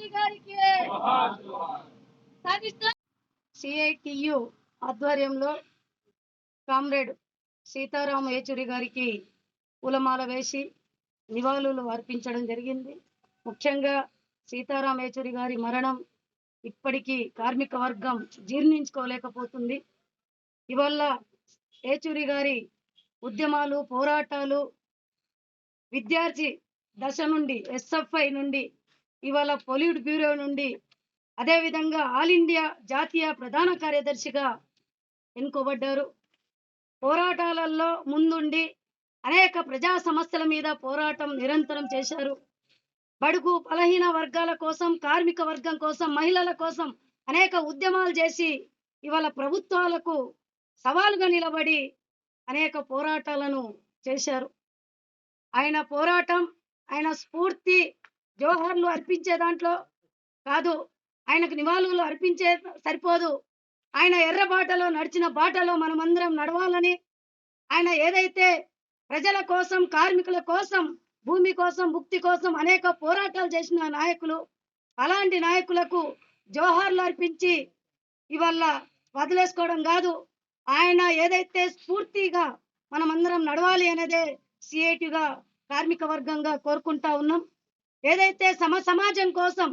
యేచూరి గారికి సిఐటియు ఆధ్వర్యంలో కామ్రేడ్ సీతారాం యేచూరి గారికి పూలమాల వేసి నివాళులు అర్పించడం జరిగింది. ముఖ్యంగా సీతారాం యేచూరి గారి మరణం ఇప్పటికీ కార్మిక వర్గం జీర్ణించుకోలేకపోతుంది. ఇవాళ యేచూరి గారి ఉద్యమాలు, పోరాటాలు విద్యార్థి దశ నుండి, ఎస్ఎఫ్ఐ నుండి, ఇవాళ పొలిట్ బ్యూరో నుండి, అదేవిధంగా ఆల్ ఇండియా జాతీయ ప్రధాన కార్యదర్శిగా ఎన్నుకోబడ్డారు. పోరాటాలలో ముందుండి అనేక ప్రజా సమస్యల మీద పోరాటం నిరంతరం చేశారు. బడుగు బలహీన వర్గాల కోసం, కార్మిక వర్గం కోసం, మహిళల కోసం అనేక ఉద్యమాలు చేసి ఇవాళ ప్రభుత్వాలకు సవాలుగా నిలబడి అనేక పోరాటాలను చేశారు. ఆయన పోరాటం, ఆయన స్ఫూర్తి జోహర్లు అర్పించే దాంట్లో కాదు, ఆయనకు నివాళులు అర్పించే సరిపోదు. ఆయన ఎర్ర బాటలో నడిచిన బాటలో మనమందరం నడవాలని, ఆయన ఏదైతే ప్రజల కోసం, కార్మికుల కోసం, భూమి కోసం, ముక్తి కోసం అనేక పోరాటాలు చేసిన నాయకులు, అలాంటి నాయకులకు జోహార్లు అర్పించి ఇవాళ వదిలేసుకోవడం కాదు, ఆయన ఏదైతే స్ఫూర్తిగా మనమందరం నడవాలి అనేదే సిఐటిగా కార్మిక వర్గంగా కోరుకుంటా ఉన్నాం. ఏదైతే సమాజం కోసం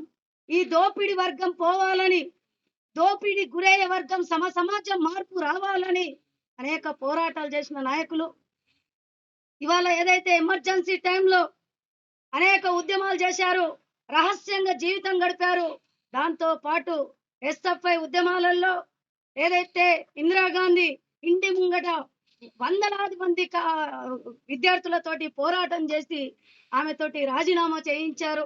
ఈ దోపిడి వర్గం పోవాలని, దోపిడి గురయ్యే వర్గం సమాజం మార్పు రావాలని అనేక పోరాటాలు చేసిన నాయకులు. ఇవాళ ఏదైతే ఎమర్జెన్సీ టైంలో అనేక ఉద్యమాలు చేశారు, రహస్యంగా జీవితం గడిపారు. దాంతో పాటు ఎస్ఎఫ్ఐ ఉద్యమాలలో ఏదైతే ఇందిరాగాంధీ ఇంటి ముంగట వందలాది మంది విద్యార్థులతోటి పోరాటం చేసి ఆమెతోటి రాజీనామా చేయించారు.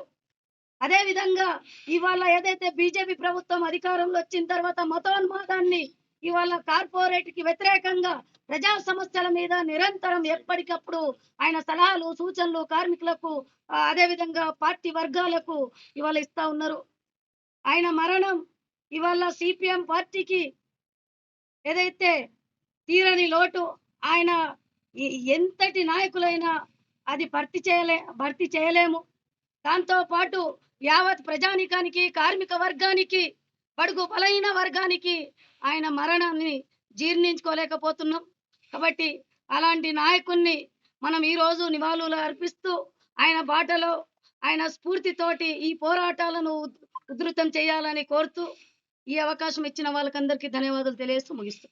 అదేవిధంగా ఇవాళ ఏదైతే బీజేపీ ప్రభుత్వం అధికారంలో వచ్చిన తర్వాత మతోన్మాదాన్ని, ఇవాళ కార్పొరేట్కి వ్యతిరేకంగా ప్రజా సమస్యల మీద నిరంతరం ఎప్పటికప్పుడు ఆయన సలహాలు, సూచనలు కార్మికులకు, అదేవిధంగా పార్టీ వర్గాలకు ఇవాళ ఇస్తా ఉన్నారు. ఆయన మరణం ఇవాళ సిపిఎం పార్టీకి ఏదైతే తీరని లోటు. ఆయన ఎంతటి నాయకులైనా అది భర్తీ చేయలేము. దాంతో పాటు యావత్ ప్రజానికానికి, కార్మిక వర్గానికి, బడుగు బలహీన వర్గానికి ఆయన మరణాన్ని జీర్ణించుకోలేకపోతున్నాం. కాబట్టి అలాంటి నాయకుణ్ణి మనం ఈరోజు నివాళులు అర్పిస్తూ ఆయన బాటలో, ఆయన స్ఫూర్తితోటి ఈ పోరాటాలను ఉధృతం చేయాలని కోరుతూ ఈ అవకాశం ఇచ్చిన వాళ్ళకందరికీ ధన్యవాదాలు తెలియజేస్తూ ముగిస్తాం.